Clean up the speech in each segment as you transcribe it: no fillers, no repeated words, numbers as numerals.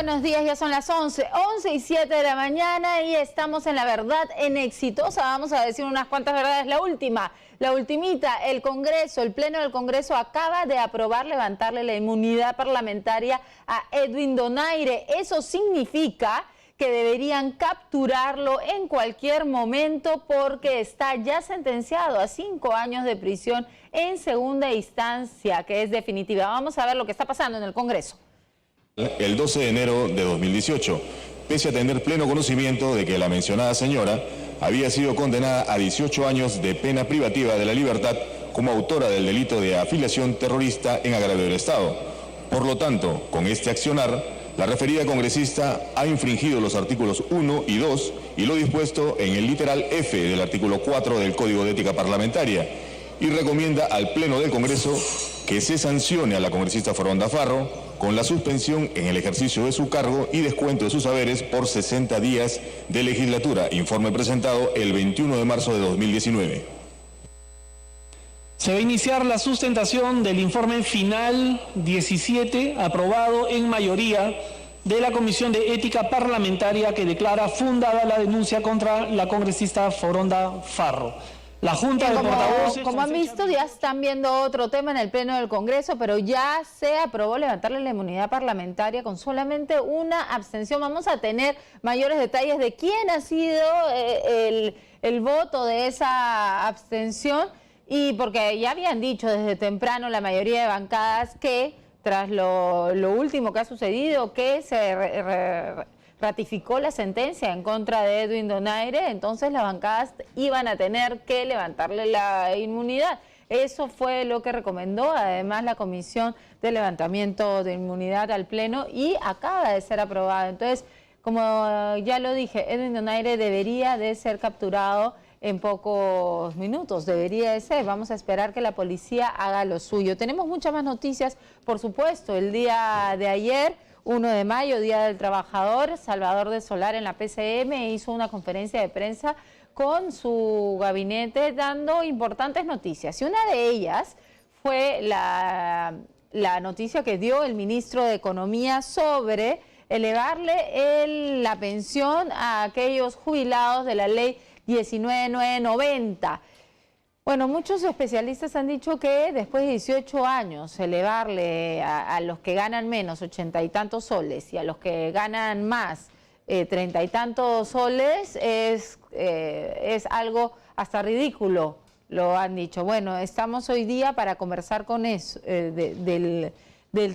buenos días, ya son las 11:07 de la mañana y estamos en La Verdad en Exitosa. Vamos a decir unas cuantas verdades. La ultimita, el Congreso, el Pleno del Congreso acaba de aprobar levantarle la inmunidad parlamentaria a Edwin Donaire. Eso significa que deberían capturarlo en cualquier momento porque está ya sentenciado a 5 años de prisión en segunda instancia, que es definitiva. Vamos a ver lo que está pasando en el Congreso. El 12 de enero de 2018, pese a tener pleno conocimiento de que la mencionada señora había sido condenada a 18 años de pena privativa de la libertad como autora del delito de afiliación terrorista en agravio del Estado. Por lo tanto, con este accionar, la referida congresista ha infringido los artículos 1 y 2 y lo dispuesto en el literal F del artículo 4 del Código de Ética Parlamentaria y recomienda al Pleno del Congreso que se sancione a la congresista Foronda Farro con la suspensión en el ejercicio de su cargo y descuento de sus haberes por 60 días de legislatura, informe presentado el 21 de marzo de 2019. Se va a iniciar la sustentación del informe final 17, aprobado en mayoría de la Comisión de Ética Parlamentaria, que declara fundada la denuncia contra la congresista Foronda Farro. La Junta de Portavoces... Como han visto, ya están viendo otro tema en el Pleno del Congreso, pero ya se aprobó levantarle la inmunidad parlamentaria con solamente una abstención. Vamos a tener mayores detalles de quién ha sido el voto de esa abstención, y porque ya habían dicho desde temprano la mayoría de bancadas que tras lo último que ha sucedido, que se ratificó la sentencia en contra de Edwin Donaire, entonces las bancadas iban a tener que levantarle la inmunidad. Eso fue lo que recomendó además la Comisión de Levantamiento de Inmunidad al Pleno y acaba de ser aprobado. Entonces, como ya lo dije, Edwin Donaire debería de ser capturado en pocos minutos, debería de ser. Vamos a esperar que la policía haga lo suyo. Tenemos muchas más noticias, por supuesto. El día de ayer, 1 de mayo, Día del Trabajador, Salvador de Solar en la PCM hizo una conferencia de prensa con su gabinete dando importantes noticias. Y una de ellas fue la noticia que dio el ministro de Economía sobre elevarle la pensión a aquellos jubilados de la ley 19990. Bueno, muchos especialistas han dicho que después de 18 años elevarle a los que ganan menos 80 y tantos soles y a los que ganan más 30 y tantos soles es algo hasta ridículo, lo han dicho. Bueno, estamos hoy día para conversar con eso, del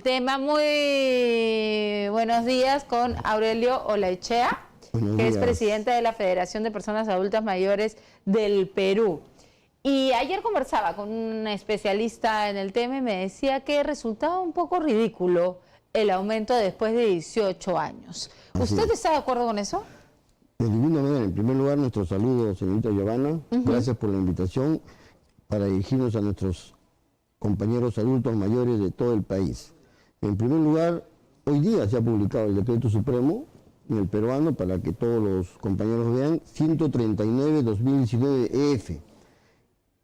tema. Muy buenos días con Aurelio Olaechea, que es presidente de la Federación de Personas Adultas Mayores del Perú. Y ayer conversaba con un especialista en el tema y me decía que resultaba un poco ridículo el aumento después de 18 años. ¿Usted está de acuerdo con eso? De ninguna manera. En primer lugar, nuestro saludo, señorita Giovanna. Gracias por la invitación para dirigirnos a nuestros compañeros adultos mayores de todo el país. En primer lugar, hoy día se ha publicado el decreto supremo en el peruano, para que todos los compañeros vean, 139/2019 EF.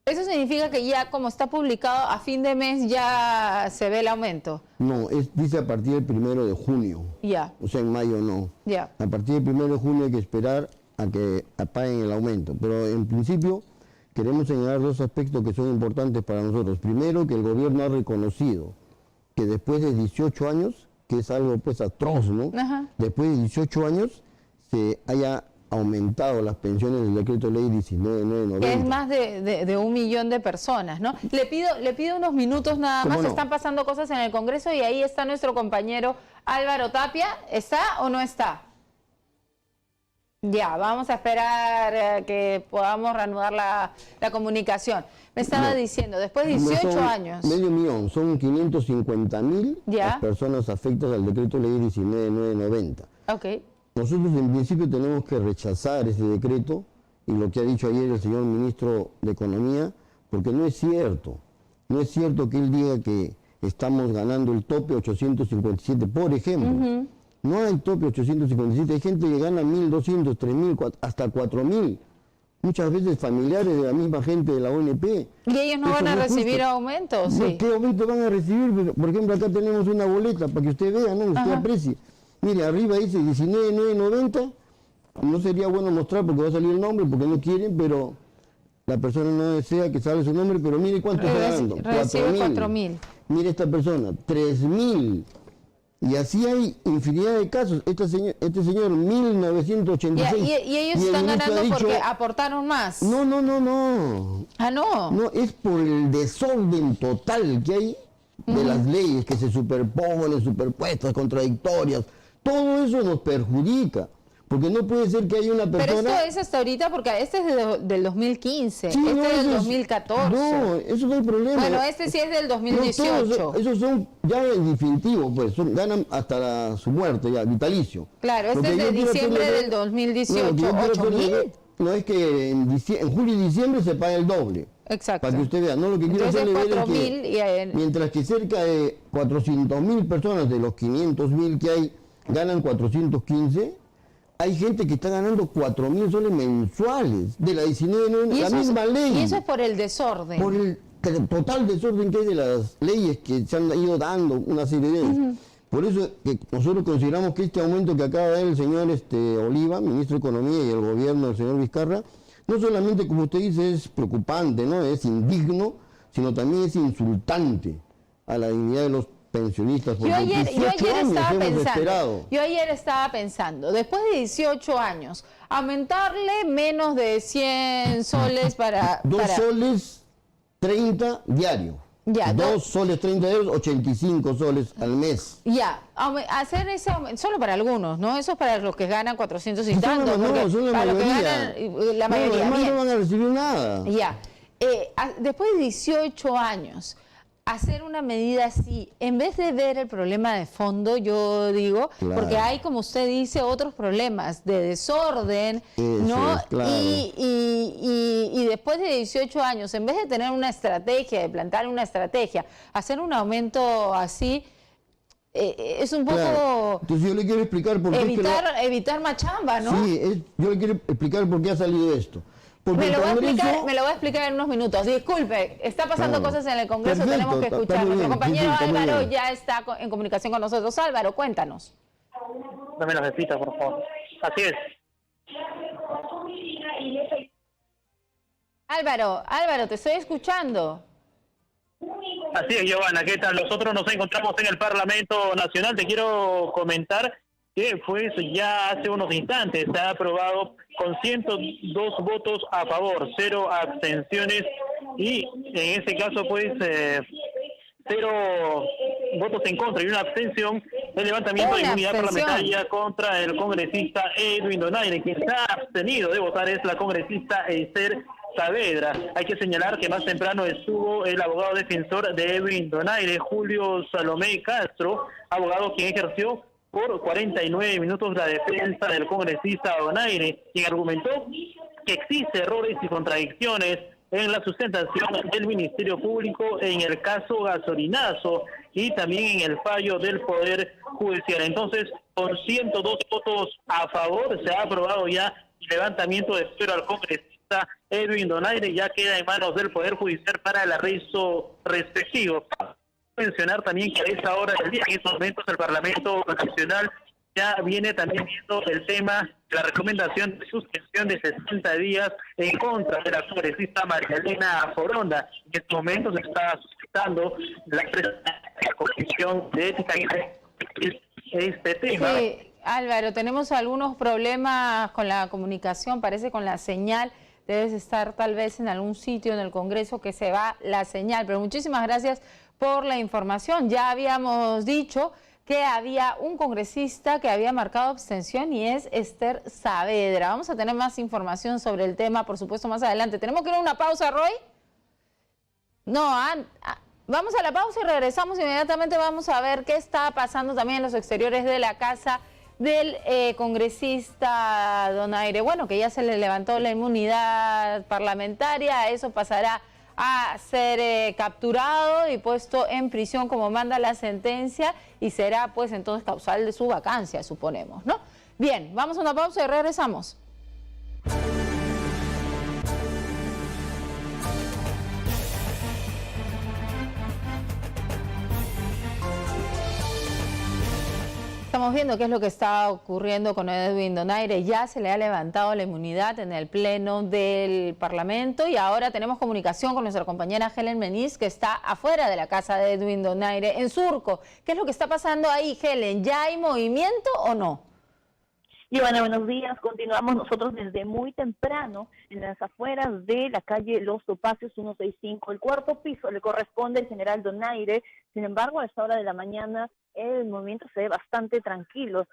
¿Eso significa que ya, como está publicado, a fin de mes ya se ve el aumento? No, dice a partir del 1 de junio. Ya. O sea, en mayo no. Ya. A partir del 1 de junio hay que esperar a que apaguen el aumento. Pero en principio queremos señalar dos aspectos que son importantes para nosotros. Primero, que el gobierno ha reconocido que después de 18 años, que es algo pues atroz, ¿no? Ajá. Después de 18 años se haya aumentado las pensiones del decreto ley 19990. Que es más de 1 millón de personas, ¿no? Le pido unos minutos nada más. No? Están pasando cosas en el Congreso y ahí está nuestro compañero Álvaro Tapia. ¿Está o no está? Ya, vamos a esperar que podamos reanudar la comunicación. Me estaba diciendo, después de 18 años... Medio millón, son 550.000 las personas afectadas al decreto ley 19990. Ok. Nosotros en principio tenemos que rechazar ese decreto y lo que ha dicho ayer el señor ministro de Economía, porque no es cierto. No es cierto que él diga que estamos ganando el tope 857, por ejemplo. No hay tope 857, hay gente que gana 1.200, 3.000, hasta 4.000. Muchas veces familiares de la misma gente de la ONP. ¿Y ellos no van a recibir aumentos? Sí. ¿Qué aumento van a recibir? Por ejemplo, acá tenemos una boleta para que usted vea, ¿no? Usted aprecie. Mire, arriba dice 19.990. No sería bueno mostrar porque va a salir el nombre, porque no quieren, pero la persona no desea que salga su nombre, pero mire cuánto está ganando. Recibe 4.000. Mire esta persona, 3.000. Y así hay infinidad de casos. Este señor 1.986. Y ellos están ganando porque aportaron más. No. Ah, no. No, es por el desorden total que hay de las leyes que se superponen, superpuestas, contradictorias. Todo eso nos perjudica. Porque no puede ser que haya una persona... Pero esto es hasta ahorita porque este es del 2015, Sí, este no, es del eso 2014. No, eso no hay problema. Bueno, este sí es del 2018. No, esos son ya en definitivo, pues, ganan hasta su muerte ya, vitalicio. Claro, este Lo es que de yo quiero diciembre hacerle- del 2018, No, lo que yo quiero hacerle- 8.000. No, es que en julio y diciembre se paga el doble. Exacto. Para que usted vea, no, lo que quiero Entonces, hacerle ver es 4.000 que mientras que cerca de 400.000 personas de los 500.000 que hay ganan 415, hay gente que está ganando 4.000 soles mensuales de la 19, Y la eso misma ley. Y eso es por el desorden. Por el total desorden que hay de las leyes que se han ido dando una serie de ellas. Por eso que nosotros consideramos que este aumento que acaba de dar el señor Oliva, ministro de Economía, y el gobierno del señor Vizcarra, no solamente, como usted dice, es preocupante, ¿no? Es indigno, sino también es insultante a la dignidad de los pensionistas. Porque Yo ayer 18 años estaba hemos pensando, esperado. después de 18 años, aumentarle menos de 100 soles para... 2 para- soles 30 diario. Ya, 2 soles 30 diarios, 85 soles al mes. Ya, hacer ese aumento, solo para algunos, ¿no? Eso es para los que ganan 400 y Son tanto, porque son la para los que mayoría. ganan la mayoría. No, además bien. no van a recibir nada. Ya, después de 18 años, hacer una medida así, en vez de ver el problema de fondo, yo digo, Claro. porque hay, como usted dice, otros problemas de desorden, Eso ¿no? es, claro. Y después de 18 años, en vez de tener una estrategia, de plantar una estrategia, hacer un aumento así, es un poco Claro. Entonces yo le quiero explicar por qué es que evitar machamba, ¿no? Sí, yo le quiero explicar por qué ha salido esto. Porque Me el lo voy Congreso... a explicar en unos minutos. Disculpe, está pasando Claro. cosas en el Congreso, Perfecto, tenemos que está escuchar. muy Nuestro bien, compañero sí, está muy Álvaro bien. ya está en comunicación con nosotros. Álvaro, cuéntanos. No me lo repita, por favor. Así es. Álvaro, te estoy escuchando. Así es, Giovanna. ¿Qué tal? Nosotros nos encontramos en el Parlamento Nacional. Te quiero comentar que pues ya hace unos instantes se ha aprobado con 102 votos a favor, 0 abstenciones y en este caso pues 0 votos en contra y una abstención el levantamiento de Una inmunidad abstención. parlamentaria contra el congresista Edwin Donaire. Quien se ha abstenido de votar es la congresista Esther Saavedra. Hay que señalar que más temprano estuvo el abogado defensor de Edwin Donaire, Julio Salomé Castro, abogado quien ejerció por 49 minutos la defensa del congresista Donaire, quien argumentó que existe errores y contradicciones en la sustentación del Ministerio Público en el caso Gasolinazo y también en el fallo del Poder Judicial. Entonces, con 102 votos a favor, se ha aprobado ya el levantamiento de fuero al congresista Edwin Donaire, ya queda en manos del Poder Judicial para el arresto respectivo. Mencionar también que a esta hora del día, en estos momentos, el Parlamento Nacional ya viene también viendo el tema de la recomendación de suspensión de 60 días en contra de la congresista María Elena Foronda. En estos momentos se está suscitando la Comisión de Ética y este tema. Sí, Álvaro, tenemos algunos problemas con la comunicación, parece con la señal. Debes estar tal vez en algún sitio en el Congreso que se va la señal, pero muchísimas gracias por la información. Ya habíamos dicho que había un congresista que había marcado abstención y es Esther Saavedra. Vamos a tener más información sobre el tema, por supuesto, más adelante. ¿Tenemos que ir a una pausa, Roy? No, vamos a la pausa y regresamos inmediatamente. Vamos a ver qué está pasando también en los exteriores de la casa del congresista Donaire. Bueno, que ya se le levantó la inmunidad parlamentaria, eso pasará a ser capturado y puesto en prisión como manda la sentencia y será pues entonces causal de su vacancia, suponemos, ¿no? Bien, vamos a una pausa y regresamos. Estamos viendo qué es lo que está ocurriendo con Edwin Donaire. Ya se le ha levantado la inmunidad en el Pleno del Parlamento y ahora tenemos comunicación con nuestra compañera Helen Meniz, que está afuera de la casa de Edwin Donaire, en Surco. ¿Qué es lo que está pasando ahí, Helen? ¿Ya hay movimiento o no? Giovanna, buenos días. Continuamos nosotros desde muy temprano en las afueras de la calle Los Topacios 165. El cuarto piso le corresponde al general Donaire. Sin embargo, a esta hora de la mañana el movimiento se ve bastante tranquilo.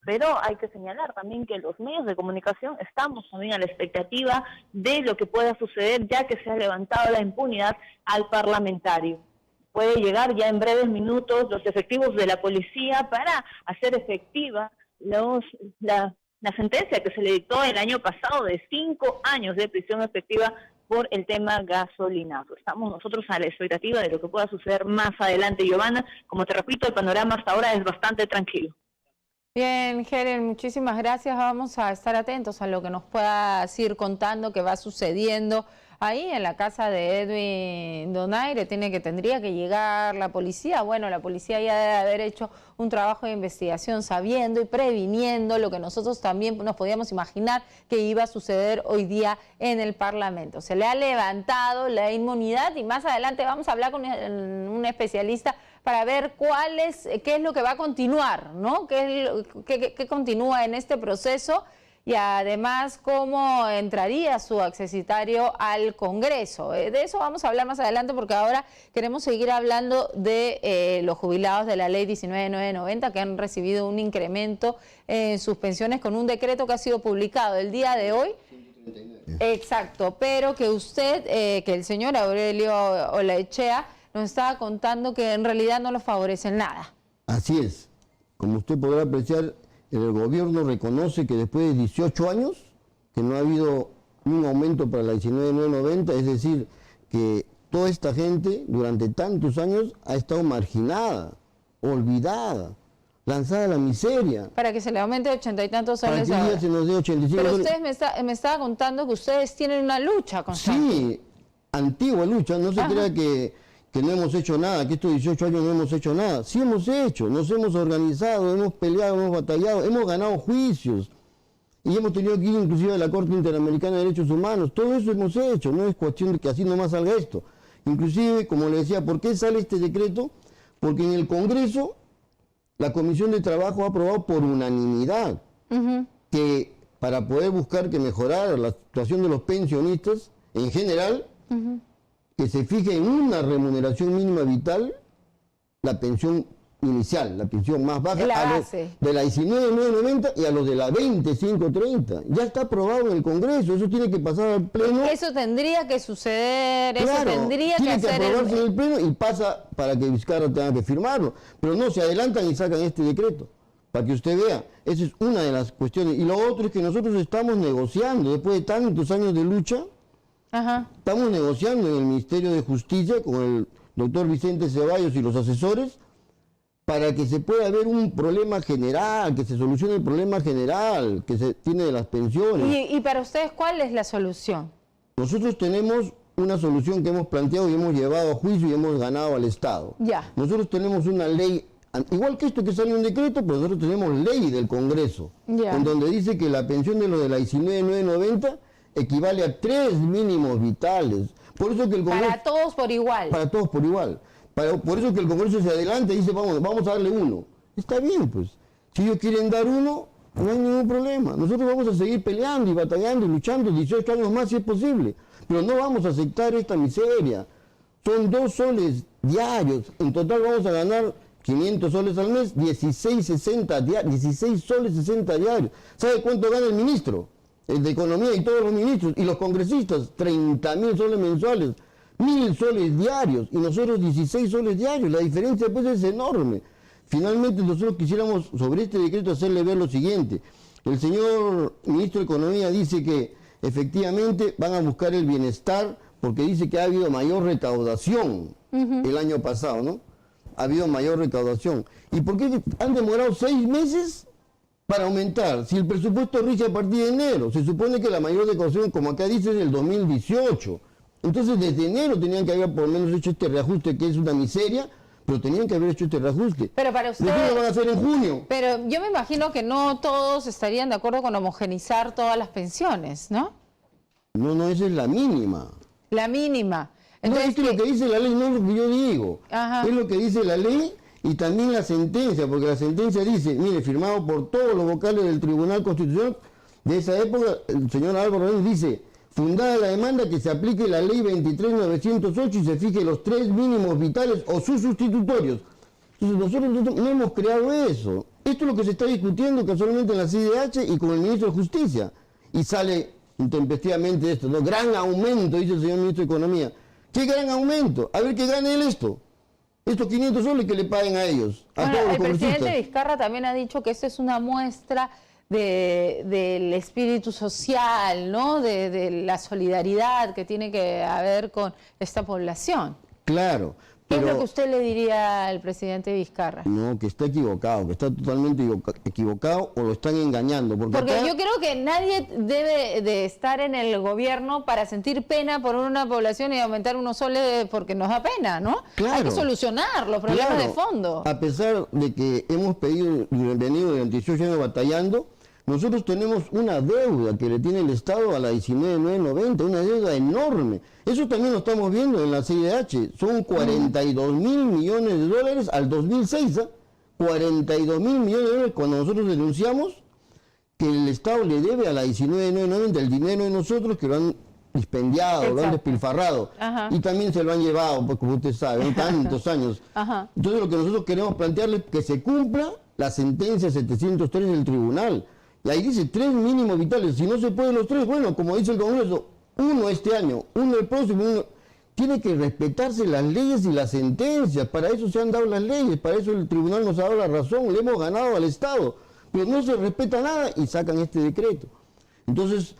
Pero hay que señalar también que los medios de comunicación estamos también a la expectativa de lo que pueda suceder, ya que se ha levantado la impunidad al parlamentario. Puede llegar ya en breves minutos los efectivos de la policía para hacer efectiva la sentencia que se le dictó el año pasado de 5 años de prisión efectiva por el tema gasolinazo. Estamos nosotros a la expectativa de lo que pueda suceder más adelante, Giovanna. Como te repito, el panorama hasta ahora es bastante tranquilo. Bien, Helen, muchísimas gracias. Vamos a estar atentos a lo que nos puedas ir contando que va sucediendo ahí en la casa de Edwin Donaire. Tendría que llegar la policía. Bueno, la policía ya debe haber hecho un trabajo de investigación sabiendo y previniendo lo que nosotros también nos podíamos imaginar que iba a suceder hoy día en el Parlamento. Se le ha levantado la inmunidad y más adelante vamos a hablar con un especialista para ver qué es lo que va a continuar, ¿no? ¿Qué continúa en este proceso? Y además, ¿cómo entraría su accesitario al Congreso? De eso vamos a hablar más adelante porque ahora queremos seguir hablando de los jubilados de la ley 19990 que han recibido un incremento en sus pensiones con un decreto que ha sido publicado el día de hoy. Exacto, pero que que el señor Aurelio Olaechea nos estaba contando que en realidad no lo favorecen nada. Así es. Como usted podrá apreciar, el gobierno reconoce que después de 18 años que no ha habido un aumento para la 19990, es decir, que toda esta gente durante tantos años ha estado marginada, olvidada, lanzada a la miseria. Para que se le aumente 80 y tantos soles. Para que ya se nos dé 85. Pero usted me estaba contando que ustedes tienen una lucha constante. Sí, antigua lucha, no se crea que no hemos hecho nada, que estos 18 años no hemos hecho nada. Sí hemos hecho, nos hemos organizado, hemos peleado, hemos batallado, hemos ganado juicios y hemos tenido que ir inclusive a la Corte Interamericana de Derechos Humanos. Todo eso hemos hecho, no es cuestión de que así nomás salga esto. Inclusive, como le decía, ¿por qué sale este decreto? Porque en el Congreso la Comisión de Trabajo ha aprobado por unanimidad que para poder buscar que mejorar la situación de los pensionistas en general, que se fije en una remuneración mínima vital, la pensión inicial, la pensión más baja, a los de la 19.990 y a los de la 20.530. Ya está aprobado en el Congreso, eso tiene que pasar al Pleno. Eso tendría que suceder, claro, eso tendría que tiene que hacer aprobarse en el Pleno y pasa para que Vizcarra tenga que firmarlo. Pero no, se adelantan y sacan este decreto, para que usted vea. Esa es una de las cuestiones. Y lo otro es que nosotros estamos negociando, después de tantos años de lucha, estamos negociando en el Ministerio de Justicia con el doctor Vicente Ceballos y los asesores para que se pueda ver un problema general, que se solucione el problema general que se tiene de las pensiones. ¿Y para ustedes cuál es la solución? Nosotros tenemos una solución que hemos planteado y hemos llevado a juicio y hemos ganado al Estado. Ya. Nosotros tenemos una ley, igual que esto que sale un decreto, pero nosotros tenemos ley del Congreso, en donde dice que la pensión de lo de la 19.990 equivale a 3 mínimos vitales. Por eso que el Congreso, para todos por igual. Para todos por igual. Por eso que el Congreso se adelanta y dice, vamos a darle uno. Está bien, pues. Si ellos quieren dar uno, no hay ningún problema. Nosotros vamos a seguir peleando y batallando y luchando 18 años más si es posible. Pero no vamos a aceptar esta miseria. Son 2 soles diarios. En total vamos a ganar 500 soles al mes, 16 soles 60 diarios. ¿Sabe cuánto gana el ministro? El de Economía y todos los ministros. Y los congresistas, 30.000 soles mensuales. 1.000 soles diarios y nosotros 16 soles diarios. La diferencia pues es enorme. Finalmente nosotros quisiéramos sobre este decreto hacerle ver lo siguiente. El señor ministro de Economía dice que efectivamente van a buscar el bienestar porque dice que ha habido mayor recaudación el año pasado, ¿no? Ha habido mayor recaudación. ¿Y por qué han demorado 6 meses para aumentar? Si el presupuesto rige a partir de enero, se supone que la mayor recaudación, como acá dice, es del 2018. Entonces, desde enero tenían que haber por lo menos hecho este reajuste que es una miseria, pero tenían que haber hecho este reajuste. Pero para usted... ¿Por qué lo van a hacer en junio? Pero yo me imagino que no todos estarían de acuerdo con homogenizar todas las pensiones, ¿no? No, esa es la mínima. La mínima. Entonces, no, es que lo que dice la ley no es lo que yo digo. Ajá. Es lo que dice la ley y también la sentencia, porque la sentencia dice, mire, firmado por todos los vocales del Tribunal Constitucional de esa época, el señor Álvaro Reyes dice, fundada la demanda que se aplique la ley 23.908 y se fije los 3 mínimos vitales o sus sustitutorios. Entonces nosotros no hemos creado eso. Esto es lo que se está discutiendo casualmente en la CIDH y con el ministro de Justicia. Y sale intempestivamente esto, ¿no? Gran aumento, dice el señor ministro de Economía. ¿Qué gran aumento? A ver que gane él esto. Estos 500 soles que le paguen a ellos, a Bueno, todos los el presidente congresistas. Vizcarra también ha dicho que esto es una muestra del espíritu social, ¿no? De la solidaridad que tiene que haber con esta población. Claro. ¿Qué es Pero, lo que usted le diría al presidente Vizcarra? no, que está equivocado, que está totalmente equivocado o lo están engañando. Porque acá, yo creo que nadie debe de estar en el gobierno para sentir pena por una población y aumentar unos soles porque nos da pena, ¿no? Claro. Hay que solucionar los problemas claro, de fondo. A pesar de que hemos venido durante 18 años batallando, nosotros tenemos una deuda que le tiene el Estado a la 19.990, una deuda enorme. Eso también lo estamos viendo en la CIDH. Son 42.000 millones de dólares al 2006. 42.000 millones de dólares cuando nosotros denunciamos que el Estado le debe a la 19.990 el dinero de nosotros que lo han dispendiado, Exacto. lo han despilfarrado. Ajá. Y también se lo han llevado, pues como usted sabe, en tantos años. Ajá. Entonces lo que nosotros queremos plantearle es que se cumpla la sentencia 703 del tribunal. Y ahí dice 3 mínimos vitales. Si no se pueden los 3, bueno, como dice el Congreso, uno este año, uno el próximo, uno... Tiene que respetarse las leyes y las sentencias. Para eso se han dado las leyes, para eso el tribunal nos ha dado la razón, le hemos ganado al Estado. Pero no se respeta nada y sacan este decreto. Entonces,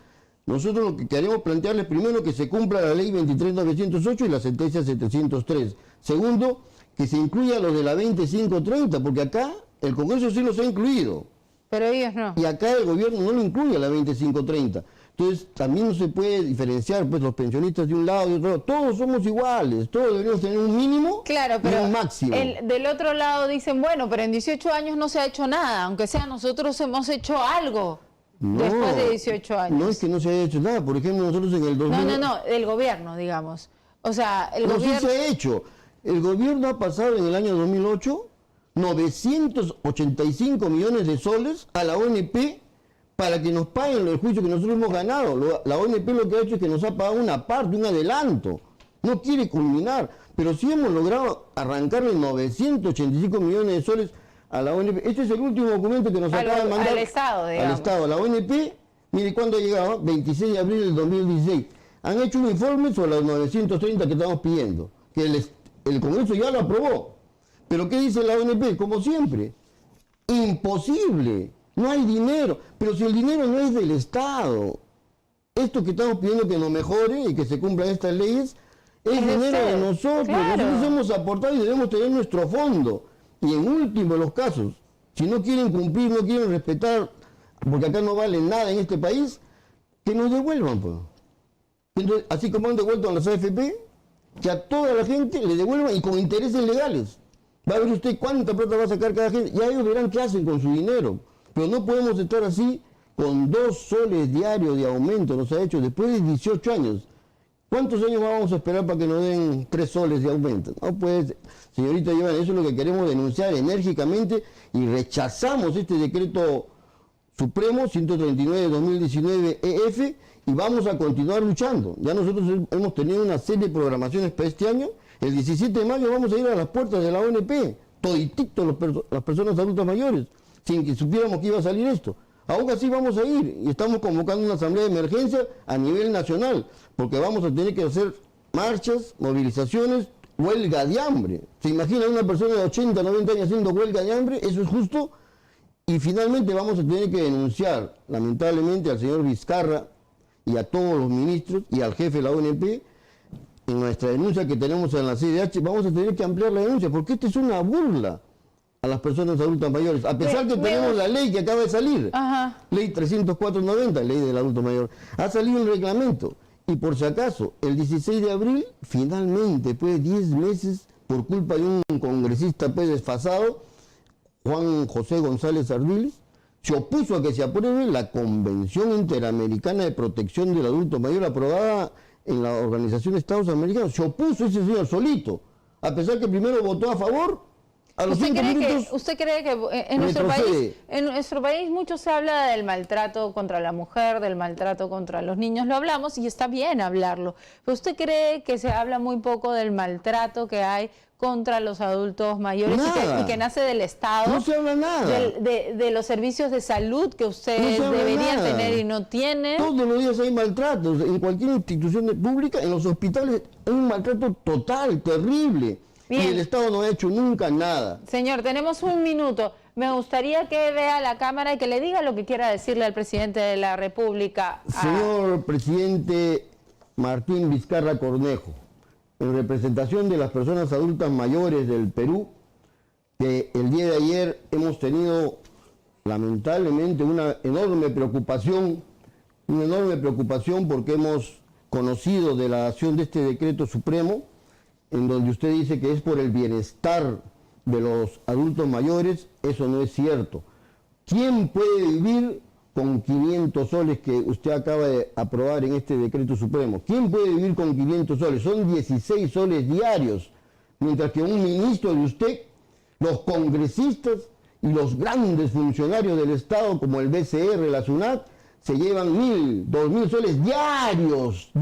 nosotros lo que queremos plantearles primero que se cumpla la ley 23.908 y la sentencia 703. Segundo, que se incluya los de la 2530, porque acá el Congreso sí los ha incluido. Pero ellos no. Y acá el gobierno no lo incluye a la 2530. Entonces también no se puede diferenciar pues los pensionistas de un lado y de otro lado. Todos somos iguales, todos deberíamos tener un mínimo Claro, y pero un máximo. del otro lado dicen, bueno, pero en 18 años no se ha hecho nada, aunque sea nosotros hemos hecho algo después de 18 años. No es que no se haya hecho nada. Por ejemplo, nosotros en el 2000... No, el gobierno, digamos. O sea, el No, gobierno... sí se ha hecho. El gobierno ha pasado en el año 2008 985 millones de soles a la ONP para que nos paguen el juicio que nosotros hemos ganado. La ONP lo que ha hecho es que nos ha pagado una parte, un adelanto. No quiere culminar, pero sí hemos logrado arrancarle 985 millones de soles a la ONP. Este es el último documento que nos acaba de mandar al Estado, digamos. al Estado. La ONP, mire cuándo ha llegado, 26 de abril del 2016. Han hecho un informe sobre los 930 que estamos pidiendo, que el Congreso ya lo aprobó. Pero ¿qué dice la ONP? Como siempre, imposible, no hay dinero. Pero si el dinero no es del Estado, esto que estamos pidiendo que nos mejore y que se cumplan estas leyes, es de dinero de ustedes, nosotros. claro. Nosotros hemos aportado y debemos tener nuestro fondo. Y en último de los casos, si no quieren cumplir, no quieren respetar, porque acá no vale nada en este país, que nos devuelvan, pues. Entonces, así como han devuelto a las AFP, que a toda la gente le devuelvan y con intereses legales. Va a ver usted cuánta plata va a sacar cada gente. Ya ellos verán qué hacen con su dinero. Pero no podemos estar así con 2 soles diarios de aumento. Nos ha hecho después de 18 años. ¿Cuántos años vamos a esperar para que nos den 3 soles de aumento? No, pues, señorita Iván, eso es lo que queremos denunciar enérgicamente y rechazamos este decreto supremo 139 de 2019 EF y vamos a continuar luchando. Ya nosotros hemos tenido una serie de programaciones para este año. El 17 de mayo vamos a ir a las puertas de la ONP, toditito las personas adultas mayores, sin que supiéramos que iba a salir esto. Aún así vamos a ir y estamos convocando una asamblea de emergencia a nivel nacional, porque vamos a tener que hacer marchas, movilizaciones, huelga de hambre. ¿Se imagina una persona de 80, 90 años haciendo huelga de hambre? ¿Eso es justo? Y finalmente vamos a tener que denunciar, lamentablemente, al señor Vizcarra y a todos los ministros y al jefe de la ONP. En nuestra denuncia que tenemos en la CIDH, vamos a tener que ampliar la denuncia, porque esta es una burla a las personas adultas mayores, a pesar que tenemos la ley que acaba de salir, Ajá. ley 304/90, ley del adulto mayor, ha salido el reglamento, y por si acaso, el 16 de abril, finalmente, después de 10 meses por culpa de un congresista pues desfasado, Juan José González Ardiles, se opuso a que se apruebe la Convención Interamericana de Protección del Adulto Mayor aprobada en la Organización de Estados Americanos. Se opuso ese señor solito, a pesar que primero votó a favor. A los 5 minutos, ¿Usted cree que en nuestro país mucho se habla del maltrato contra la mujer, del maltrato contra los niños? Lo hablamos y está bien hablarlo. ¿Pero usted cree que se habla muy poco del maltrato que hay contra los adultos mayores y que nace del Estado? No se habla nada. De los servicios de salud que ustedes deberían tener y no tienen. Todos los días hay maltratos. En cualquier institución pública, en los hospitales, hay un maltrato total, terrible. Bien. Y el Estado no ha hecho nunca nada. Señor, tenemos un minuto. Me gustaría que vea la cámara y que le diga lo que quiera decirle al presidente de la República. Señor presidente Martín Vizcarra Cornejo, en representación de las personas adultas mayores del Perú, que el día de ayer hemos tenido lamentablemente una enorme preocupación porque hemos conocido de la acción de este decreto supremo, en donde usted dice que es por el bienestar de los adultos mayores. Eso no es cierto. ¿Quién puede vivir con 500 soles que usted acaba de aprobar en este decreto supremo? ¿Quién puede vivir con 500 soles? Son 16 soles diarios, mientras que un ministro de usted, los congresistas y los grandes funcionarios del Estado, como el BCR, la SUNAT, se llevan 1.000, 2.000 soles diarios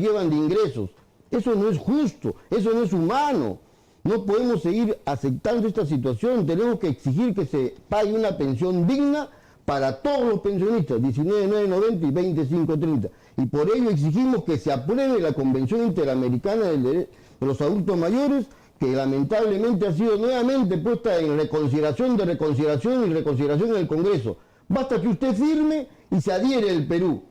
llevan de ingresos. Eso no es justo, eso no es humano. No podemos seguir aceptando esta situación. Tenemos que exigir que se pague una pensión digna para todos los pensionistas, 19.990 y 20.530. Y por ello exigimos que se apruebe la Convención Interamericana de los Adultos Mayores, que lamentablemente ha sido nuevamente puesta en reconsideración en el Congreso. Basta que usted firme y se adhiere el Perú.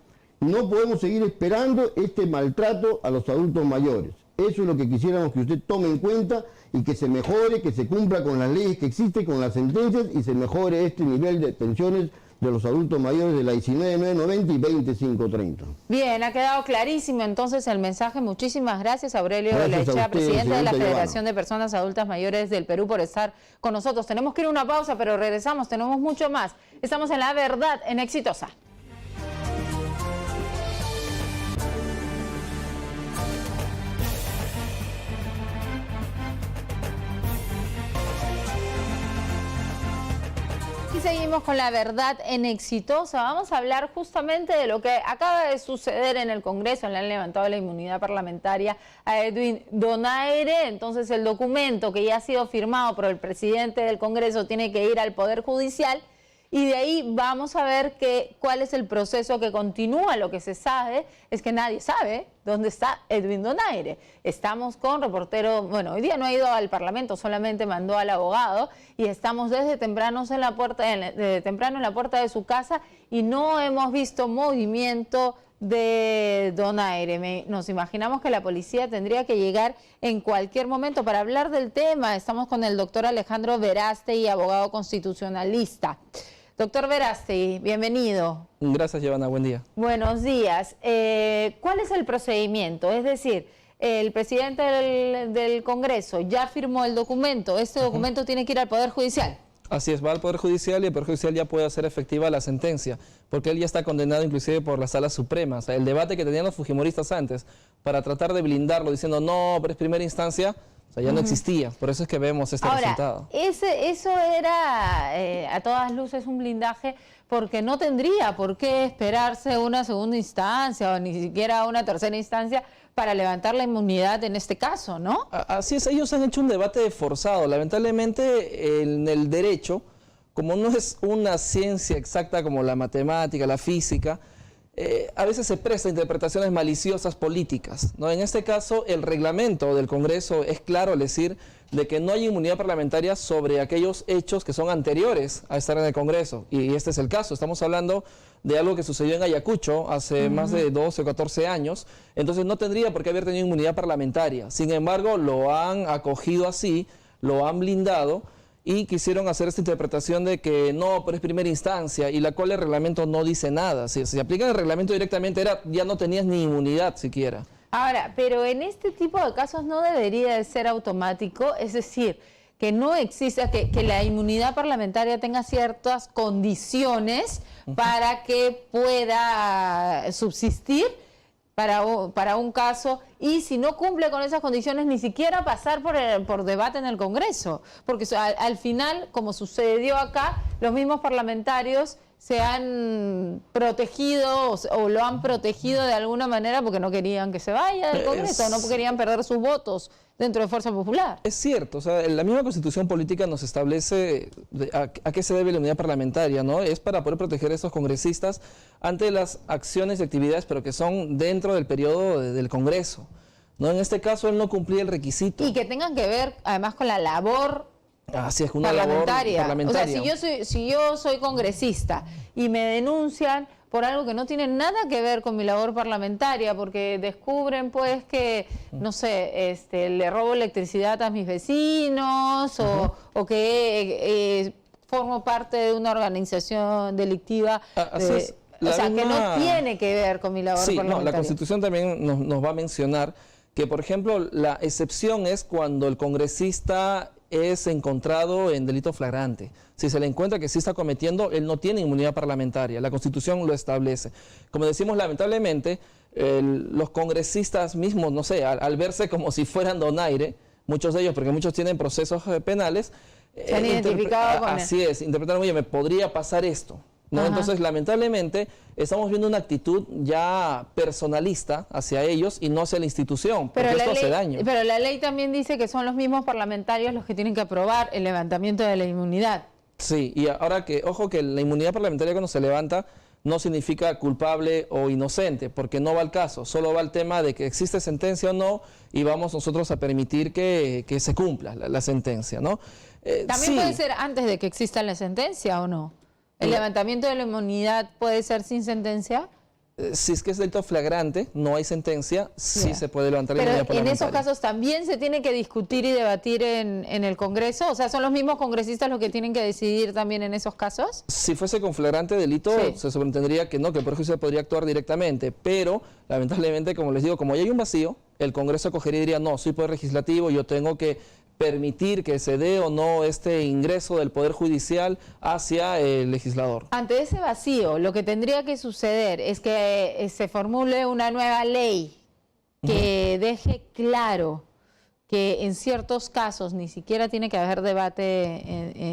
No podemos seguir esperando este maltrato a los adultos mayores. Eso es lo que quisiéramos que usted tome en cuenta y que se mejore, que se cumpla con las leyes que existen, con las sentencias, y se mejore este nivel de pensiones de los adultos mayores de la 19.990 y 20.530. Bien, ha quedado clarísimo entonces el mensaje. Muchísimas gracias, Aurelio Lechea, presidente de la Federación de Personas Adultas Mayores del Perú, por estar con nosotros. Tenemos que ir a una pausa, pero regresamos, tenemos mucho más. Estamos en La Verdad en Exitosa. Y seguimos con La Verdad en Exitosa. Vamos a hablar justamente de lo que acaba de suceder en el Congreso. Le han levantado la inmunidad parlamentaria a Edwin Donaire. Entonces el documento que ya ha sido firmado por el presidente del Congreso tiene que ir al Poder Judicial. Y de ahí vamos a ver cuál es el proceso que continúa. Lo que se sabe es que nadie sabe dónde está Edwin Donaire. Estamos con reportero, bueno, hoy día no ha ido al Parlamento, solamente mandó al abogado, y estamos desde temprano en la puerta de su casa y no hemos visto movimiento de Donaire. Nos imaginamos que la policía tendría que llegar en cualquier momento para hablar del tema. Estamos con el doctor Alejandro Verástegui, abogado constitucionalista. Doctor Verástegui, bienvenido. Gracias, Giovanna. Buen día. Buenos días. ¿Cuál es el procedimiento? Es decir, el presidente del Congreso ya firmó el documento. ¿Este documento tiene que ir al Poder Judicial? Así es, va al Poder Judicial y el Poder Judicial ya puede hacer efectiva la sentencia, porque él ya está condenado inclusive por la Sala Suprema. O sea, el debate que tenían los fujimoristas antes para tratar de blindarlo diciendo no, pero es primera instancia, o sea, ya no existía. Por eso es que vemos este resultado. Eso era a todas luces un blindaje, porque no tendría por qué esperarse una segunda instancia o ni siquiera una tercera instancia para levantar la inmunidad en este caso, ¿no? Así es, ellos han hecho un debate forzado. Lamentablemente en el derecho, como no es una ciencia exacta como la matemática, la física, a veces se presta interpretaciones maliciosas políticas, ¿no? En este caso, el reglamento del Congreso es claro al decir de que no hay inmunidad parlamentaria sobre aquellos hechos que son anteriores a estar en el Congreso. Y este es el caso. Estamos hablando de algo que sucedió en Ayacucho hace más de 12 o 14 años. Entonces no tendría por qué haber tenido inmunidad parlamentaria. Sin embargo, lo han acogido así, lo han blindado y quisieron hacer esta interpretación de que no, pero es primera instancia, y la cual el reglamento no dice nada. Si se aplica el reglamento directamente, ya no tenías ni inmunidad siquiera. Ahora, pero en este tipo de casos no debería de ser automático, es decir, que no exista, que la inmunidad parlamentaria tenga ciertas condiciones para que pueda subsistir para un caso, y si no cumple con esas condiciones, ni siquiera pasar por debate en el Congreso, porque al final, como sucedió acá, los mismos parlamentarios se han protegido o lo han protegido de alguna manera porque no querían que se vaya del Congreso, no querían perder sus votos dentro de Fuerza Popular. Es cierto, o sea, la misma Constitución política nos establece a qué se debe la unidad parlamentaria, ¿no? Es para poder proteger a estos congresistas ante las acciones y actividades, pero que son dentro del periodo del Congreso, ¿no? En este caso, él no cumplía el requisito. Y que tengan que ver, además, con la labor Así es, una parlamentaria. O sea, si yo soy congresista y me denuncian por algo que no tiene nada que ver con mi labor parlamentaria, porque descubren pues que, no sé, le robo electricidad a mis vecinos o que formo parte de una organización delictiva. O sea, que no tiene que ver con mi labor parlamentaria. No, la Constitución también nos va a mencionar que, por ejemplo, la excepción es cuando el congresista es encontrado en delito flagrante. Si se le encuentra que sí está cometiendo, él no tiene inmunidad parlamentaria. La Constitución lo establece. Como decimos, lamentablemente, los congresistas mismos, no sé, al verse como si fueran donaire, muchos de ellos, porque muchos tienen procesos penales, se han identificado con así es, interpretaron, oye, me podría pasar esto, ¿no? Entonces, lamentablemente, estamos viendo una actitud ya personalista hacia ellos y no hacia la institución, porque esto hace daño. Pero la ley también dice que son los mismos parlamentarios los que tienen que aprobar el levantamiento de la inmunidad. Sí, y ahora que, ojo, que la inmunidad parlamentaria cuando se levanta no significa culpable o inocente, porque no va al caso, solo va al tema de que existe sentencia o no, y vamos nosotros a permitir que se cumpla la sentencia, ¿no? También puede ser antes de que exista la sentencia, ¿o no? ¿El levantamiento de la inmunidad puede ser sin sentencia? Si es que es delito flagrante, no hay sentencia, sí se puede levantar la inmunidad parlamentaria. Pero en esos casos también se tiene que discutir y debatir en el Congreso, o sea, ¿son los mismos congresistas los que tienen que decidir también en esos casos? Si fuese con flagrante delito, se sobreentendería que no, que el Poder Judicial podría actuar directamente, pero lamentablemente, como les digo, como ya hay un vacío, el Congreso cogería y diría, no, soy Poder Legislativo, yo tengo que permitir que se dé o no este ingreso del Poder Judicial hacia el legislador. Ante ese vacío, lo que tendría que suceder es que se formule una nueva ley que deje claro que en ciertos casos ni siquiera tiene que haber debate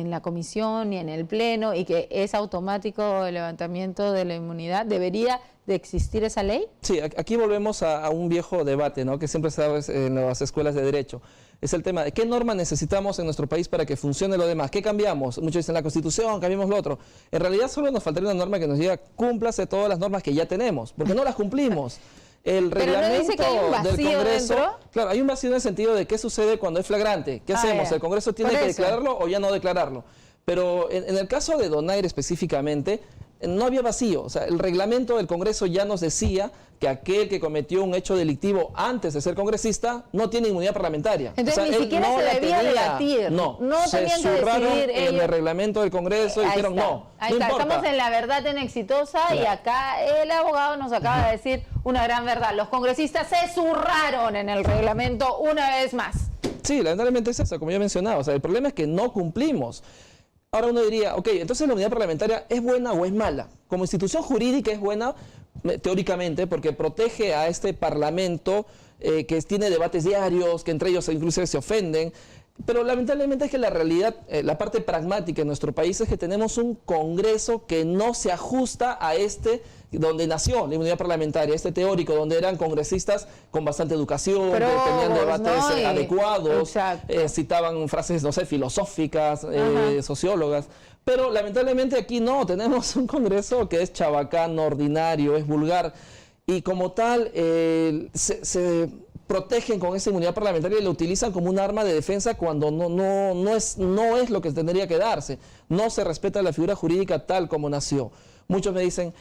en la comisión ni en el pleno y que es automático el levantamiento de la inmunidad. ¿Debería de existir esa ley? Sí, aquí volvemos a un viejo debate, ¿no?, que siempre se da en las escuelas de Derecho. Es el tema de qué norma necesitamos en nuestro país para que funcione lo demás. ¿Qué cambiamos? Muchos dicen la Constitución, cambiamos lo otro. En realidad solo nos faltaría una norma que nos diga cúmplase todas las normas que ya tenemos, porque no las cumplimos. El reglamento ¿no dice que hay un vacío del Congreso, dentro? Claro, hay un vacío en el sentido de qué sucede cuando es flagrante. ¿Qué hacemos? ¿El Congreso tiene que declararlo o ya no declararlo? Pero en el caso de Donaire específicamente, no había vacío. O sea, el reglamento del Congreso ya nos decía que aquel que cometió un hecho delictivo antes de ser congresista no tiene inmunidad parlamentaria. Entonces, o sea, ni siquiera se debía debatir. No se tenían que decidir en el reglamento del Congreso y dijeron no. Ahí está, estamos en la verdad en Exitosa y acá el abogado nos acaba de decir una gran verdad. Los congresistas se zurraron en el reglamento una vez más. Sí, lamentablemente es eso, como yo mencionaba. O sea, el problema es que no cumplimos. Ahora uno diría, ok, entonces la unidad parlamentaria ¿es buena o es mala? Como institución jurídica es buena, teóricamente, porque protege a este parlamento que tiene debates diarios, que entre ellos incluso se ofenden, pero lamentablemente es que la realidad, la parte pragmática en nuestro país es que tenemos un Congreso que no se ajusta a donde nació la inmunidad parlamentaria, teórico, donde eran congresistas con bastante educación, que tenían debates adecuados, citaban frases, no sé, filosóficas, sociólogas, pero lamentablemente aquí no, tenemos un Congreso que es chabacano, ordinario, es vulgar, y como tal se protegen con esa inmunidad parlamentaria y la utilizan como un arma de defensa cuando no es lo que tendría que darse. No se respeta la figura jurídica tal como nació. Muchos me dicen,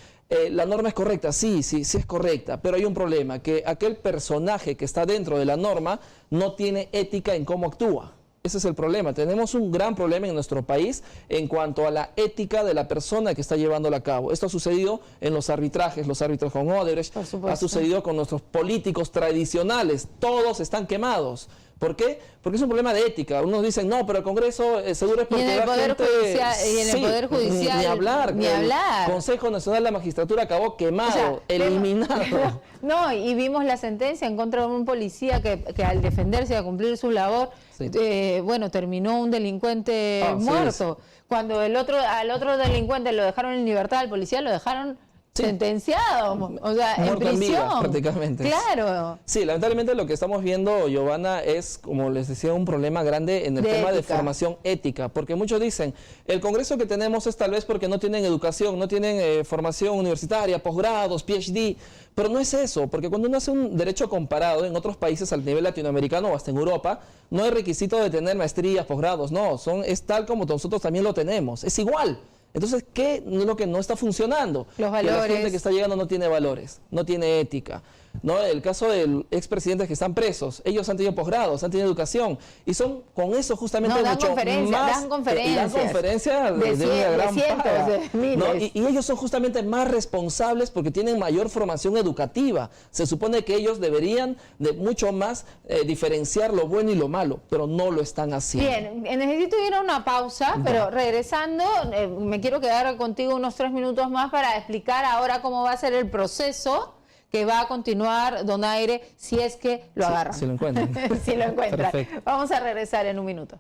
la norma es correcta, sí es correcta, pero hay un problema, que aquel personaje que está dentro de la norma no tiene ética en cómo actúa. Ese es el problema. Tenemos un gran problema en nuestro país en cuanto a la ética de la persona que está llevándola a cabo. Esto ha sucedido en los arbitrajes con Odebrecht, ha sucedido con nuestros políticos tradicionales. Todos están quemados. ¿Por qué? Porque es un problema de ética. Unos dicen, no, pero el Congreso seguro es porque y en el Poder Judicial, y en el Poder Judicial ni hablar. El Consejo Nacional de la Magistratura acabó quemado, eliminado. No, y vimos la sentencia en contra de un policía que al defenderse y a cumplir su labor, bueno, terminó un delincuente muerto. Cuando al otro delincuente lo dejaron en libertad, al policía lo dejaron sentenciado, o sea, en prisión. En vida, prácticamente. Claro. Sí, lamentablemente lo que estamos viendo, Giovanna, es, como les decía, un problema grande en el tema de formación ética, porque muchos dicen, el Congreso que tenemos es tal vez porque no tienen educación, no tienen formación universitaria, posgrados, PhD, pero no es eso, porque cuando uno hace un derecho comparado en otros países al nivel latinoamericano o hasta en Europa, no hay requisito de tener maestrías, posgrados, no, es tal como nosotros también lo tenemos, es igual. Entonces, ¿qué es lo que no está funcionando? Los valores. Que la gente que está llegando no tiene valores, no tiene ética. ¿No? El caso de expresidentes que están presos, ellos han tenido posgrados, han tenido educación, y son con eso justamente dan mucho conferencias, más... dan conferencias. Dan conferencias de una gran paga, ¿no? Y ellos son justamente más responsables porque tienen mayor formación educativa. Se supone que ellos deberían de mucho más diferenciar lo bueno y lo malo, pero no lo están haciendo. Bien, necesito ir a una pausa, pero regresando, me quiero quedar contigo unos 3 minutos más para explicar ahora cómo va a ser el proceso que va a continuar Donaire si es que lo agarran. Si lo encuentran. Si lo encuentran. Perfecto. Vamos a regresar en un minuto.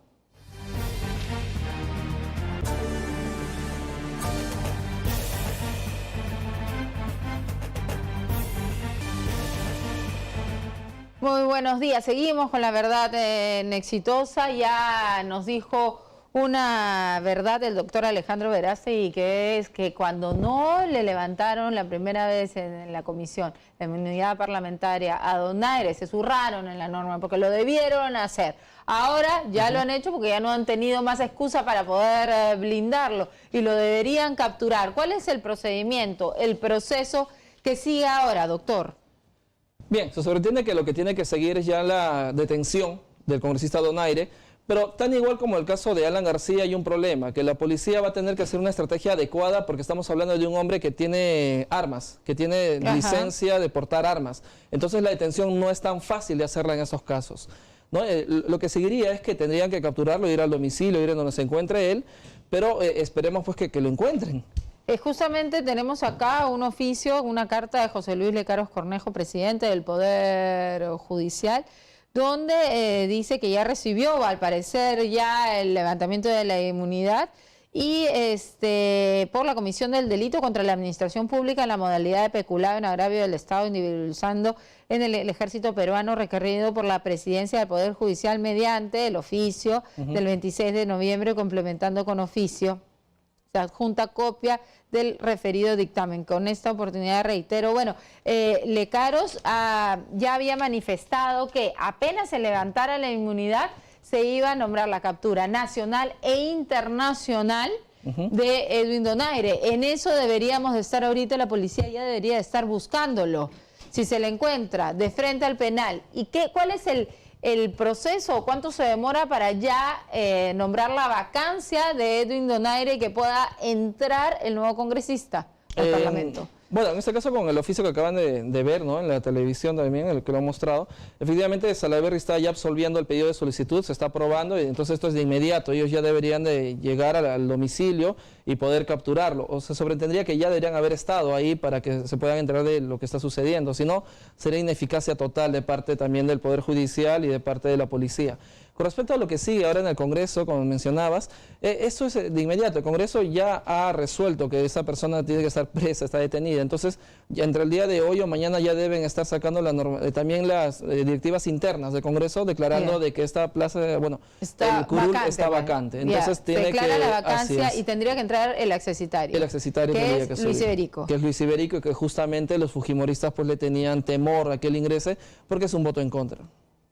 Muy buenos días. Seguimos con la verdad en Exitosa. Ya nos dijo una verdad del doctor Alejandro Verástegui, que es que cuando no le levantaron la primera vez en la comisión de inmunidad parlamentaria a Donaire, se zurraron en la norma porque lo debieron hacer. Ahora ya lo han hecho porque ya no han tenido más excusa para poder blindarlo y lo deberían capturar. ¿Cuál es el procedimiento, el proceso que sigue ahora, doctor? Bien, se sobreentiende que lo que tiene que seguir es ya la detención del congresista Donaire. Pero tan igual como el caso de Alan García hay un problema, que la policía va a tener que hacer una estrategia adecuada porque estamos hablando de un hombre que tiene armas, que tiene licencia de portar armas. Entonces la detención no es tan fácil de hacerla en esos casos, ¿no? Lo que seguiría es que tendrían que capturarlo, ir al domicilio, ir a donde se encuentre él, pero esperemos pues que lo encuentren. Justamente tenemos acá un oficio, una carta de José Luis Lecaros Cornejo, presidente del Poder Judicial, donde dice que ya recibió, al parecer, ya el levantamiento de la inmunidad y por la comisión del delito contra la administración pública en la modalidad de peculado en agravio del Estado, individualizando en el ejército peruano, requerido por la presidencia del Poder Judicial mediante el oficio del 26 de noviembre, complementando con oficio. Se adjunta copia del referido dictamen. Con esta oportunidad reitero, bueno, Lecaros ya había manifestado que apenas se levantara la inmunidad se iba a nombrar la captura nacional e internacional de Edwin Donaire. En eso deberíamos de estar ahorita, la policía ya debería de estar buscándolo. Si se le encuentra de frente al penal, ¿y cuál es el proceso, cuánto se demora para ya nombrar la vacancia de Edwin Donaire y que pueda entrar el nuevo congresista al Parlamento? Bueno, en este caso con el oficio que acaban de ver, ¿no?, en la televisión también, en el que lo han mostrado, efectivamente Salaverry está ya absolviendo el pedido de solicitud, se está aprobando, y entonces esto es de inmediato, ellos ya deberían de llegar al domicilio y poder capturarlo, o se sobreentendría que ya deberían haber estado ahí para que se puedan enterar de lo que está sucediendo, si no, sería ineficacia total de parte también del Poder Judicial y de parte de la policía. Con respecto a lo que sigue ahora en el Congreso, como mencionabas, esto es de inmediato. El Congreso ya ha resuelto que esa persona tiene que estar presa, está detenida. Entonces, ya entre el día de hoy o mañana ya deben estar sacando también las directivas internas del Congreso, declarando de que esta plaza, bueno, el curul está vacante. Entonces, tiene declara la vacancia y tendría que entrar el accesitario. El accesitario que es Luis Iberico. Que es Luis Iberico, que justamente los fujimoristas pues le tenían temor a que él ingrese porque es un voto en contra.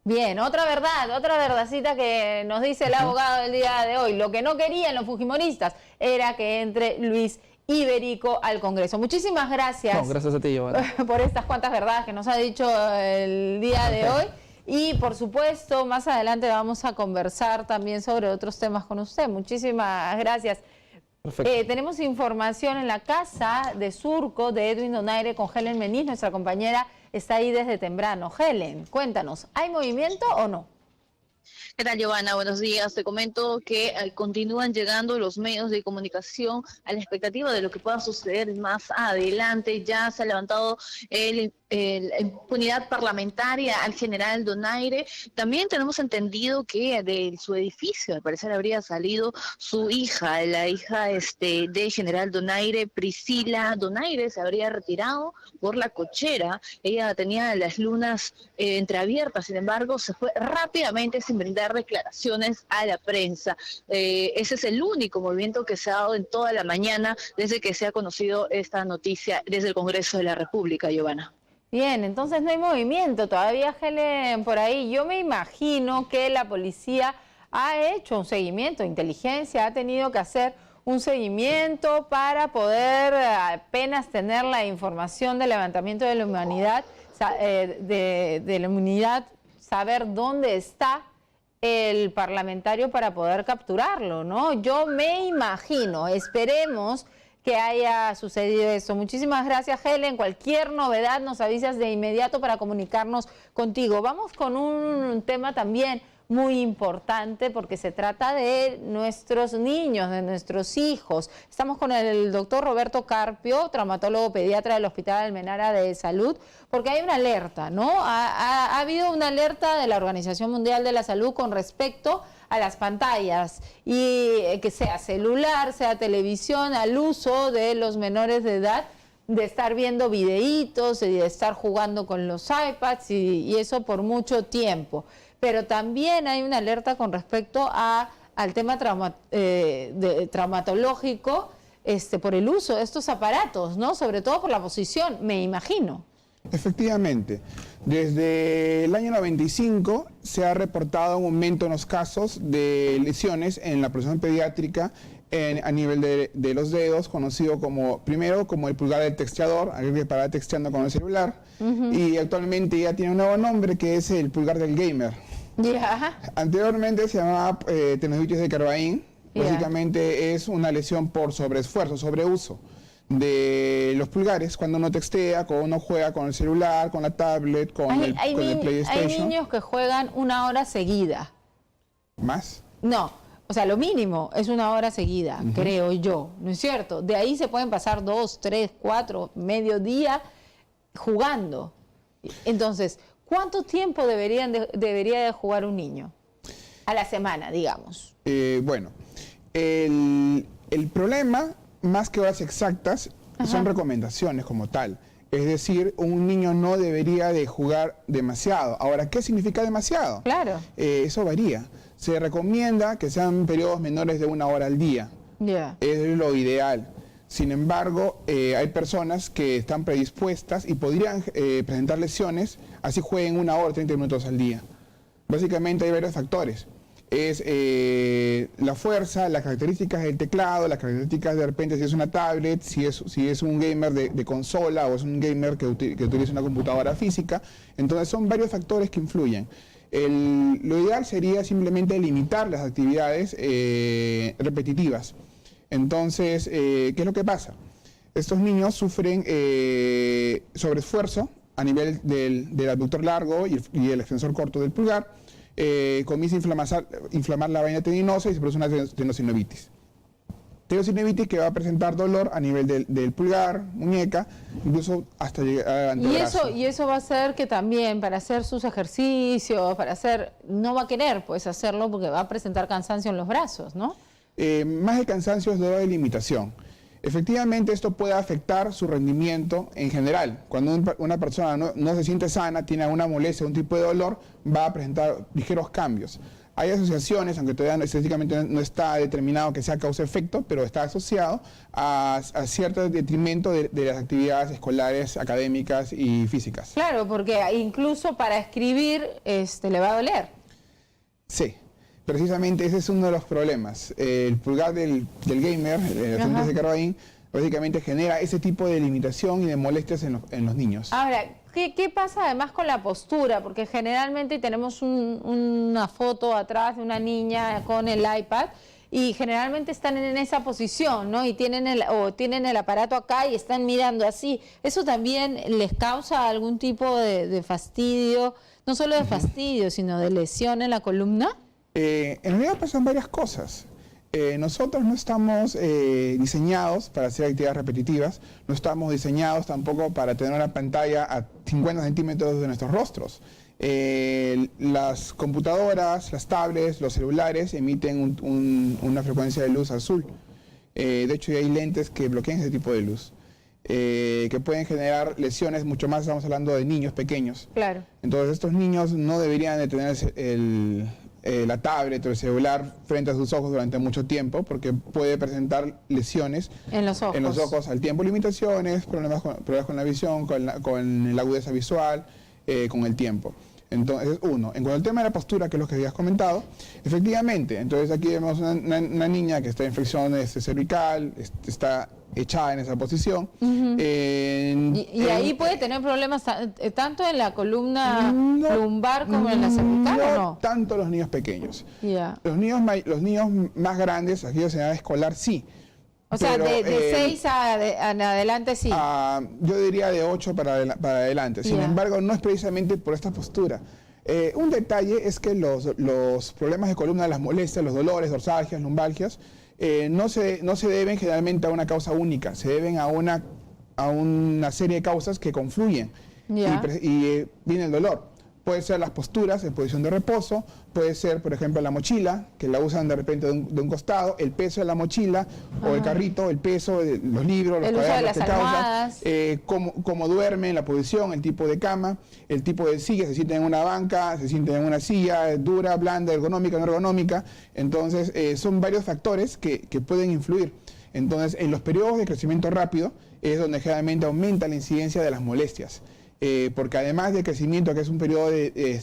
Bien, otra verdadcita que nos dice el abogado del día de hoy. Lo que no querían los fujimoristas era que entre Luis Iberico al Congreso. Muchísimas gracias. No, gracias a ti, Giovanna, por estas cuantas verdades que nos ha dicho el día de hoy. Y por supuesto, más adelante vamos a conversar también sobre otros temas con usted. Muchísimas gracias. Tenemos información en la casa de Surco de Edwin Donaire con Helen Meniz, nuestra compañera está ahí desde temprano. Helen, cuéntanos, ¿hay movimiento o no? ¿Qué tal, Giovanna? Buenos días. Te comento que continúan llegando los medios de comunicación a la expectativa de lo que pueda suceder más adelante. Ya se ha levantado la impunidad parlamentaria al general Donaire. También tenemos entendido que de su edificio, al parecer, habría salido su hija, la hija de general Donaire, Priscila Donaire, se habría retirado por la cochera. Ella tenía las lunas entreabiertas, sin embargo, se fue rápidamente sin brindar declaraciones a la prensa. Ese es el único movimiento que se ha dado en toda la mañana desde que se ha conocido esta noticia desde el Congreso de la República, Giovanna. Bien, entonces no hay movimiento todavía, Helen, por ahí. Yo me imagino que la policía ha hecho un seguimiento, inteligencia ha tenido que hacer un seguimiento para poder apenas tener la información del levantamiento de la inmunidad, saber dónde está el parlamentario para poder capturarlo, ¿no? Yo me imagino, esperemos que haya sucedido eso. Muchísimas gracias, Helen. Cualquier novedad nos avisas de inmediato para comunicarnos contigo. Vamos con un tema también muy importante porque se trata de nuestros niños, de nuestros hijos. Estamos con el doctor Roberto Carpio, traumatólogo pediatra del Hospital Almenara de Salud, porque hay una alerta, ¿no? Ha habido una alerta de la Organización Mundial de la Salud con respecto a las pantallas, y que sea celular, sea televisión, al uso de los menores de edad, de estar viendo videitos y de estar jugando con los iPads y eso por mucho tiempo. Pero también hay una alerta con respecto al tema traumatológico por el uso de estos aparatos, ¿no? Sobre todo por la posición, me imagino. Efectivamente, desde el año 95 se ha reportado un aumento en los casos de lesiones en la posición pediátrica a nivel de los dedos, conocido primero como el pulgar del texteador, aquel que para texteando con el celular, y actualmente ya tiene un nuevo nombre que es el pulgar del gamer. Anteriormente se llamaba tendinitis de Carvain. Básicamente es una lesión por sobreesfuerzo, sobreuso de los pulgares cuando uno textea, cuando uno juega con el celular, con la tablet, con el PlayStation. Hay niños que juegan 1 hora seguida. ¿Más? No, o sea, lo mínimo es 1 hora seguida, creo yo, ¿no es cierto? De ahí se pueden pasar 2, 3, 4, medio día jugando. Entonces, ¿cuánto tiempo debería de jugar un niño? A la semana, digamos. Bueno, el problema, más que horas exactas, son recomendaciones como tal. Es decir, un niño no debería de jugar demasiado. Ahora, ¿qué significa demasiado? Claro. Eso varía. Se recomienda que sean periodos menores de 1 hora al día. Es lo ideal. Sin embargo, hay personas que están predispuestas y podrían presentar lesiones, así jueguen 1 hora, 30 minutos al día. Básicamente hay varios factores. Es la fuerza, las características del teclado, las características de repente si es una tablet, si es un gamer de consola o es un gamer que utiliza una computadora física. Entonces son varios factores que influyen. Lo ideal sería simplemente limitar las actividades repetitivas. Entonces, ¿qué es lo que pasa? Estos niños sufren sobreesfuerzo a nivel del abductor largo y el extensor corto del pulgar. Comienza a inflamar la vaina tendinosa y se produce una tendinocinovitis. Tendinocinovitis que va a presentar dolor a nivel del pulgar, muñeca, incluso hasta llegar al antebrazo. Y eso va a hacer que también para hacer sus ejercicios, no va a querer pues hacerlo porque va a presentar cansancio en los brazos, ¿no? Más de cansancio es dolor de limitación. Efectivamente, esto puede afectar su rendimiento en general. Cuando una persona no se siente sana, tiene alguna molestia, un tipo de dolor, va a presentar ligeros cambios. Hay asociaciones, aunque todavía estadísticamente no está determinado que sea causa-efecto, pero está asociado a cierto detrimento de las actividades escolares, académicas y físicas. Claro, porque incluso para escribir le va a doler. Sí. Precisamente ese es uno de los problemas. El pulgar del gamer, el tendinitis de Carvain, básicamente genera ese tipo de limitación y de molestias en los niños. Ahora, ¿qué pasa además con la postura? Porque generalmente tenemos una foto atrás de una niña con el iPad y generalmente están en esa posición, ¿no? Y tienen el aparato acá y están mirando así. ¿Eso también les causa algún tipo de fastidio? No solo de fastidio, sino de lesión en la columna. En realidad pasan varias cosas. Nosotros no estamos diseñados para hacer actividades repetitivas, no estamos diseñados tampoco para tener una pantalla a 50 centímetros de nuestros rostros. Las computadoras, las tablets, los celulares emiten una frecuencia de luz azul. De hecho, hay lentes que bloquean ese tipo de luz, que pueden generar lesiones, mucho más estamos hablando de niños pequeños. Claro. Entonces, estos niños no deberían de tener la tablet o el celular frente a sus ojos durante mucho tiempo, porque puede presentar lesiones en los ojos al tiempo, limitaciones, problemas con la visión, con la agudeza visual, con el tiempo. Entonces, uno. En cuanto al tema de la postura, que es lo que habías comentado, efectivamente, entonces aquí vemos una niña que está en flexión cervical, está echada en esa posición. Y ahí puede tener problemas tanto en la columna lumbar como en la cervical, ¿o no? No tanto los niños pequeños. Yeah. Los niños más grandes, aquellos en edad escolar, sí. O sea, de 6 en adelante sí. Yo diría de 8 para adelante. Sin embargo, no es precisamente por esta postura. Un detalle es que los problemas de columna, las molestias, los dolores, dorsalgias, lumbalgias, no se deben generalmente a una causa única, se deben a una serie de causas que confluyen y viene el dolor. Puede ser las posturas en posición de reposo, puede ser, por ejemplo, la mochila, que la usan de repente de un costado, el peso de la mochila o el carrito, el peso de los libros, los cuadernos que causan, cómo duermen, la posición, el tipo de cama, el tipo de silla, se sienten en una banca, se sienten en una silla dura, blanda, ergonómica, no ergonómica. Entonces, son varios factores que pueden influir. Entonces, en los periodos de crecimiento rápido es donde generalmente aumenta la incidencia de las molestias. Porque además del crecimiento, que es un periodo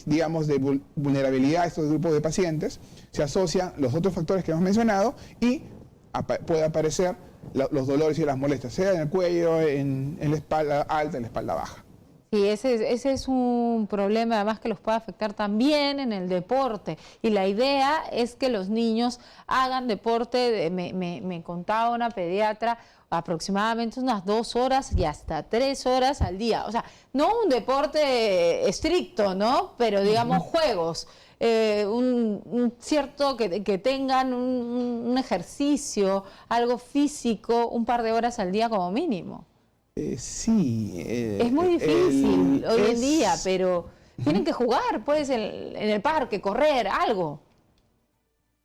digamos, de vulnerabilidad a estos grupos de pacientes, se asocian los otros factores que hemos mencionado y puede aparecer los dolores y las molestias, sea en el cuello, en la espalda alta, en la espalda baja. Y ese es un problema además que los puede afectar también en el deporte. Y la idea es que los niños hagan deporte, me contaba una pediatra, aproximadamente unas 2 horas y hasta 3 horas al día. O sea, no un deporte estricto, ¿no? Pero digamos juegos. Un cierto que tengan un ejercicio, algo físico, un par de horas al día como mínimo. Sí. Es muy difícil hoy en día, pero tienen que jugar, pues, en el parque, correr, algo.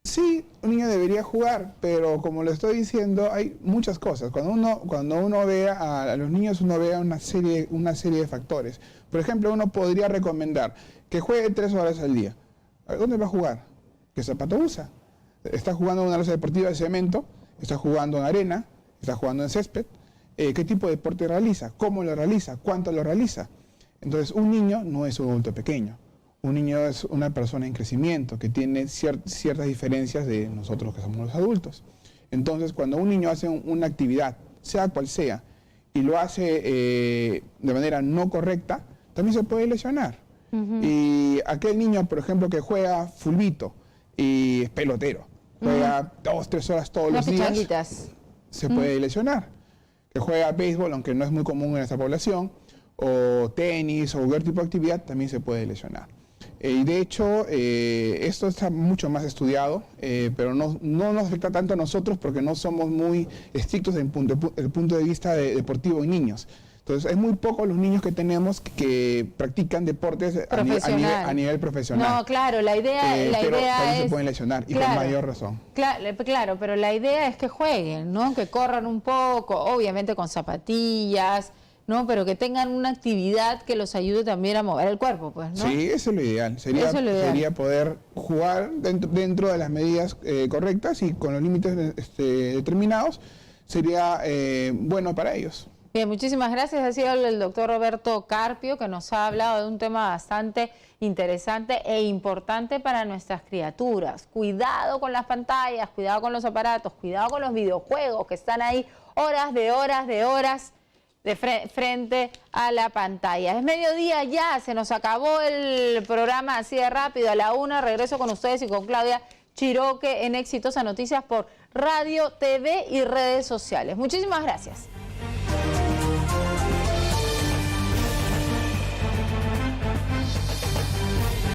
Sí, un niño debería jugar, pero como le estoy diciendo, hay muchas cosas. Cuando uno ve a los niños, uno ve una serie de factores. Por ejemplo, uno podría recomendar que juegue 3 horas al día. A ver, ¿dónde va a jugar? ¿Qué zapato usa? ¿Está jugando en una losa deportiva de cemento? ¿Está jugando en arena? ¿Está jugando en césped? ¿Qué tipo de deporte realiza? ¿Cómo lo realiza? ¿Cuánto lo realiza? Entonces, un niño no es un adulto pequeño. Un niño es una persona en crecimiento que tiene ciertas diferencias de nosotros que somos los adultos. Entonces, cuando un niño hace una actividad, sea cual sea, y lo hace de manera no correcta, también se puede lesionar. Y aquel niño, por ejemplo, que juega fulbito y es pelotero, juega 2, 3 horas todos los días, se puede lesionar. Que juega béisbol, aunque no es muy común en nuestra población, o tenis o cualquier tipo de actividad, también se puede lesionar. Y de hecho, esto está mucho más estudiado, pero no nos afecta tanto a nosotros porque no somos muy estrictos desde el punto de vista deportivo en niños. Entonces, es muy pocos los niños que tenemos que practican deportes a nivel profesional. No, claro, la idea es... se pueden lesionar, y claro, con mayor razón. Claro, pero la idea es que jueguen, ¿no? Que corran un poco, obviamente con zapatillas, ¿no? Pero que tengan una actividad que los ayude también a mover el cuerpo, pues, ¿no? Sí, eso es lo ideal. Sería poder jugar dentro de las medidas correctas y con los límites determinados. Sería bueno para ellos. Bien, muchísimas gracias. Ha sido el doctor Roberto Carpio, que nos ha hablado de un tema bastante interesante e importante para nuestras criaturas. Cuidado con las pantallas, cuidado con los aparatos, cuidado con los videojuegos que están ahí horas de horas de frente a la pantalla. Es mediodía ya, se nos acabó el programa así de rápido. A la 1 regreso con ustedes y con Claudia Chiroque en Exitosa Noticias por radio, TV y redes sociales. Muchísimas gracias.